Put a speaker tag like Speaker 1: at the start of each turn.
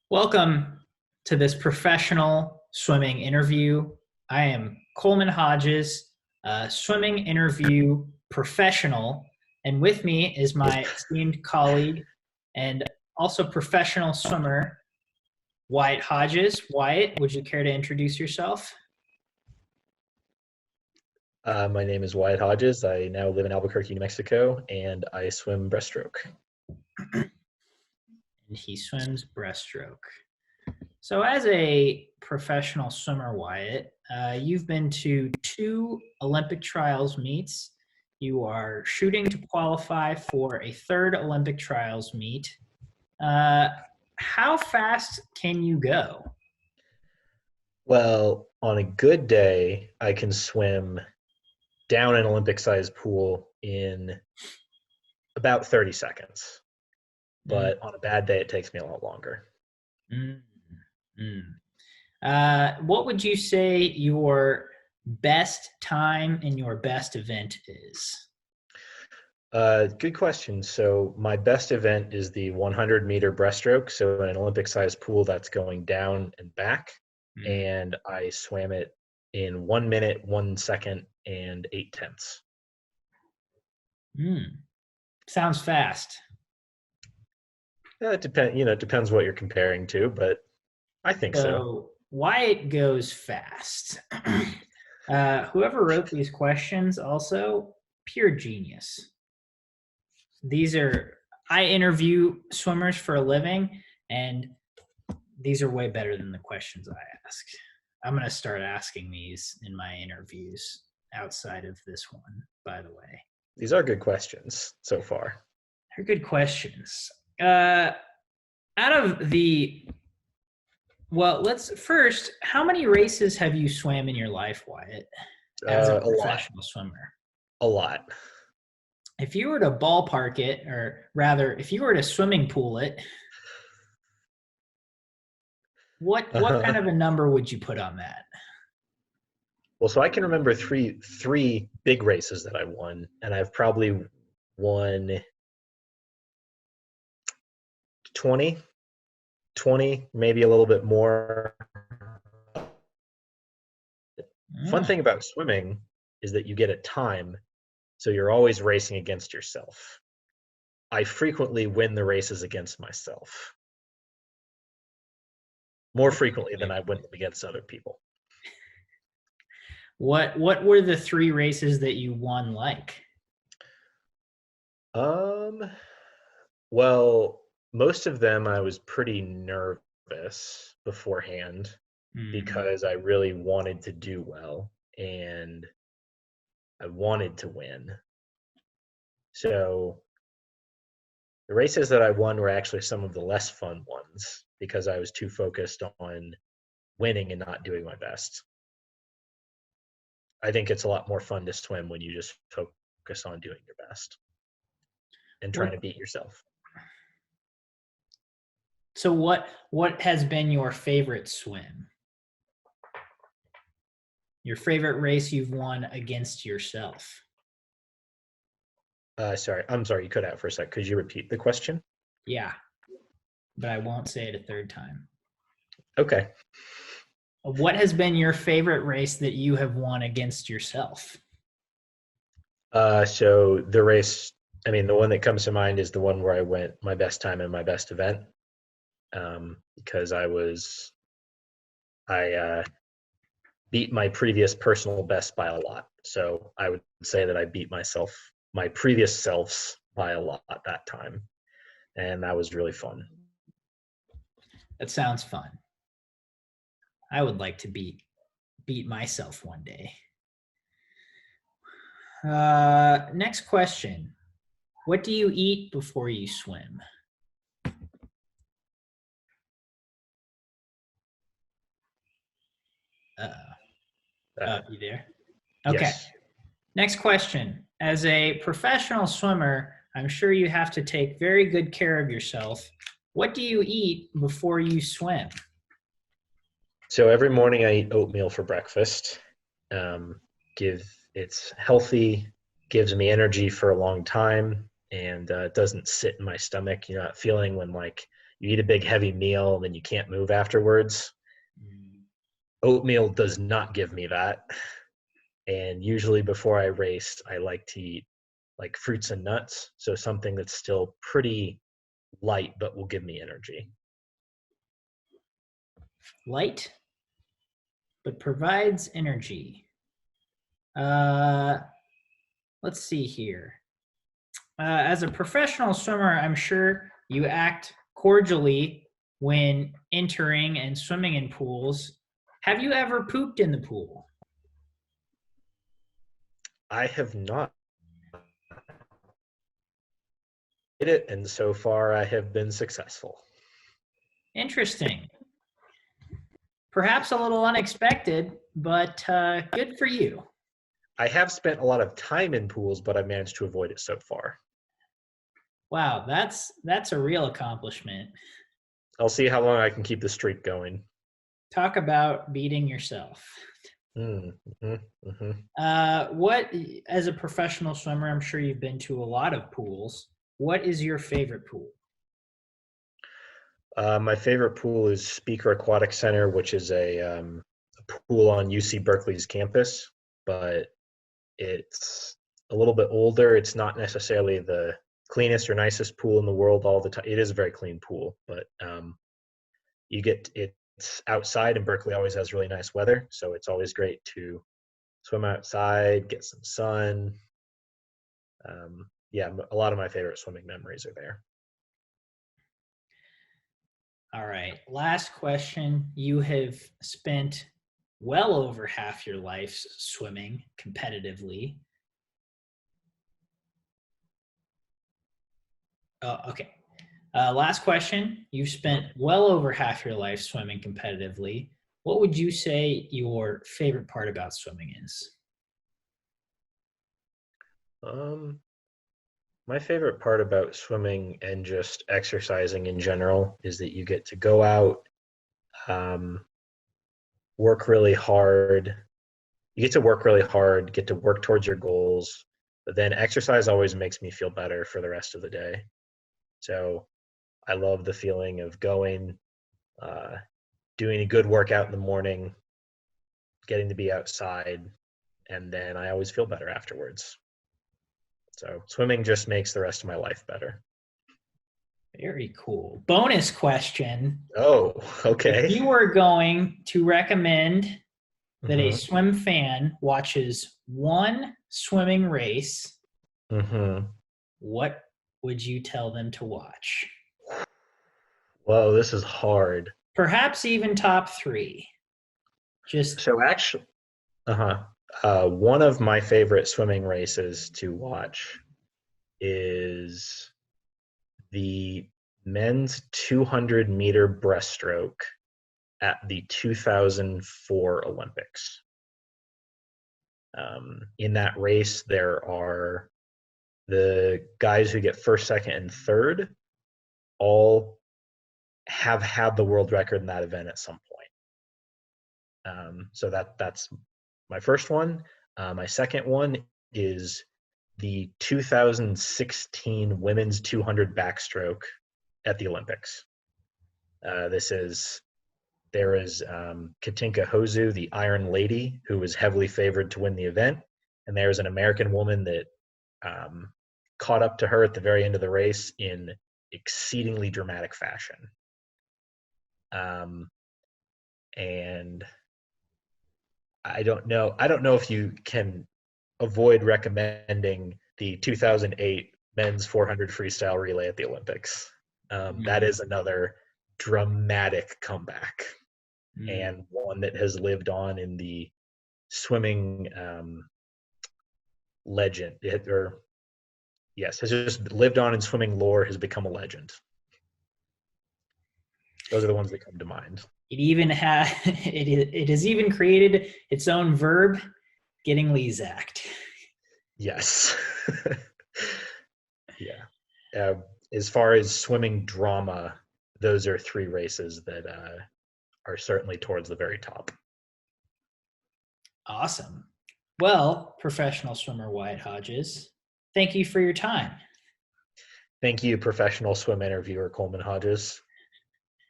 Speaker 1: Welcome to this professional swimming interview. I am Coleman Hodges, a swimming interview professional, and with me is my esteemed colleague and also professional swimmer, Wyatt Hodges. Wyatt, would you care to introduce yourself?
Speaker 2: My name is Wyatt Hodges. I now live in Albuquerque, New Mexico, and I swim breaststroke.
Speaker 1: And he swims breaststroke. So, as a professional swimmer, Wyatt, you've been to two Olympic trials meets. You are shooting to qualify for a third Olympic trials meet. Uh, how fast can you go?
Speaker 2: Well, on a good day, I can swim down an Olympic-sized pool in about 30 seconds.
Speaker 1: Mm,
Speaker 2: But on a bad day, it takes me a lot longer.
Speaker 1: mm, mm. What would you say your best time in your best event is?
Speaker 2: Good question. So my best event is the 100-meter breaststroke. So in an Olympic-sized pool that's going down and back,
Speaker 1: Mm,
Speaker 2: and I swam it in 1 minute, 1 second, and 8 tenths.
Speaker 1: mm. Sounds fast.
Speaker 2: It depends. It depends what you're comparing to, but I think so.
Speaker 1: So why it goes fast. Whoever wrote these questions also pure genius. These are I interview swimmers for a living, and these are way better than the questions I ask. I'm gonna start asking these in my interviews outside of this one. By the way,
Speaker 2: These are good questions so far.
Speaker 1: they're good questions. Uh, out of the Well, let's first, how many races have you swam in your life, Wyatt, as a
Speaker 2: A lot,
Speaker 1: professional swimmer?
Speaker 2: a lot.
Speaker 1: If you were to ballpark it, or rather, if you were to swimming pool it, what kind
Speaker 2: Uh,
Speaker 1: of a number would you put on that?
Speaker 2: well, so I can remember three big races that I won, and I've probably won 20, 20, maybe a little bit more. Fun
Speaker 1: Oh,
Speaker 2: thing about swimming is that you get a time, so you're always racing against yourself. I frequently win the races against myself, more frequently than I win them against other people.
Speaker 1: what were the three races that you won like?
Speaker 2: Um, well, most of them I was pretty nervous beforehand
Speaker 1: Hmm.
Speaker 2: because I really wanted to do well and I wanted to win. So the races that I won were actually some of the less fun ones because I was too focused on winning and not doing my best. I think it's a lot more fun to swim when you just focus on doing your best and trying
Speaker 1: What
Speaker 2: to beat yourself.
Speaker 1: what has been your favorite swim? Your favorite race you've won against yourself?
Speaker 2: I'm sorry, you cut out for a sec. Could you repeat the question?
Speaker 1: Yeah, but I won't say it a third time.
Speaker 2: Okay.
Speaker 1: What has been your favorite race that you have won against yourself?
Speaker 2: So the race, I mean, the one that comes to mind is the one where I went my best time in my best event, because I beat my previous personal best by a lot. So I would say that I beat my previous selves by a lot that time, and that was really fun.
Speaker 1: That sounds fun. I would like to beat myself one day. Next question. What do you eat before you swim? Uh,
Speaker 2: Uh,
Speaker 1: you there? Okay.
Speaker 2: yes.
Speaker 1: Next question. As a professional swimmer, I'm sure you have to take very good care of yourself. What do you eat before you swim?
Speaker 2: So every morning I eat oatmeal for breakfast. Um, give It's healthy, gives me energy for a long time, and it doesn't sit in my stomach. You're not feeling when like you eat a big heavy meal and then you can't move afterwards.
Speaker 1: Mm.
Speaker 2: Oatmeal does not give me that. And usually before I race, I like to eat like fruits and nuts. So something that's still pretty light, but will give me energy.
Speaker 1: Light, but provides energy. Uh, let's see here. As a professional swimmer, I'm sure you act cordially when entering and swimming in pools. Have you ever pooped in the pool?
Speaker 2: I have not did it, and so far I have been successful.
Speaker 1: Interesting. Perhaps a little unexpected, but good for you.
Speaker 2: I have spent a lot of time in pools, but I've managed to avoid it so far.
Speaker 1: Wow, that's a real accomplishment.
Speaker 2: I'll see how long I can keep the streak going.
Speaker 1: Talk about beating yourself.
Speaker 2: Mm-hmm, mm-hmm.
Speaker 1: What, as a professional swimmer, I'm sure you've been to a lot of pools. What is your favorite pool?
Speaker 2: My favorite pool is Speaker Aquatic Center, which is a pool on UC Berkeley's campus, but it's a little bit older. It's not necessarily the cleanest or nicest pool in the world all the time. It is a very clean pool, but it's outside, and Berkeley always has really nice weather, so it's always great to swim outside, get some sun. Yeah, a lot of my favorite swimming memories are there.
Speaker 1: All right. Last question. You have spent well over half your life swimming competitively. Okay. Last question. You've spent well over half your life swimming competitively. What would you say your favorite part about swimming is?
Speaker 2: My favorite part about swimming and just exercising in general is that you get to go out, work really hard. You get to work really hard, get to work towards your goals, but then exercise always makes me feel better for the rest of the day. So I love the feeling of going, doing a good workout in the morning, getting to be outside, and then I always feel better afterwards. So swimming just makes the rest of my life better.
Speaker 1: Very cool. Bonus question.
Speaker 2: Oh, okay.
Speaker 1: If you were going to recommend that a
Speaker 2: Mm-hmm.
Speaker 1: swim fan watches one swimming race,
Speaker 2: Mm-hmm.
Speaker 1: what would you tell them to watch?
Speaker 2: Whoa, this is hard.
Speaker 1: Perhaps even top three. Just
Speaker 2: So actually, uh-huh. One of my favorite swimming races to watch is the men's 200-meter breaststroke at the 2004 Olympics. In that race, there are the guys who get first, second, and third all have had the world record in that event at some point. So that's my first one. My second one is the 2016 women's 200 backstroke at the Olympics. There is Katinka Hosu, the Iron Lady, who was heavily favored to win the event, and there's an American woman that caught up to her at the very end of the race in exceedingly dramatic fashion. And I don't know if you can avoid recommending the 2008 men's 400 freestyle relay at the Olympics. That is another dramatic comeback, and one that has lived on in the swimming legend. Has just lived on in swimming lore, has become a legend. Those are the ones that come to mind.
Speaker 1: it even has it has even created its own verb, getting Leezacked.
Speaker 2: Yes. Yeah. As far as swimming drama, those are three races that are certainly towards the very top.
Speaker 1: Awesome. Well, professional swimmer Wyatt Hodges, thank you for your time.
Speaker 2: Thank you, professional swim interviewer Coleman Hodges.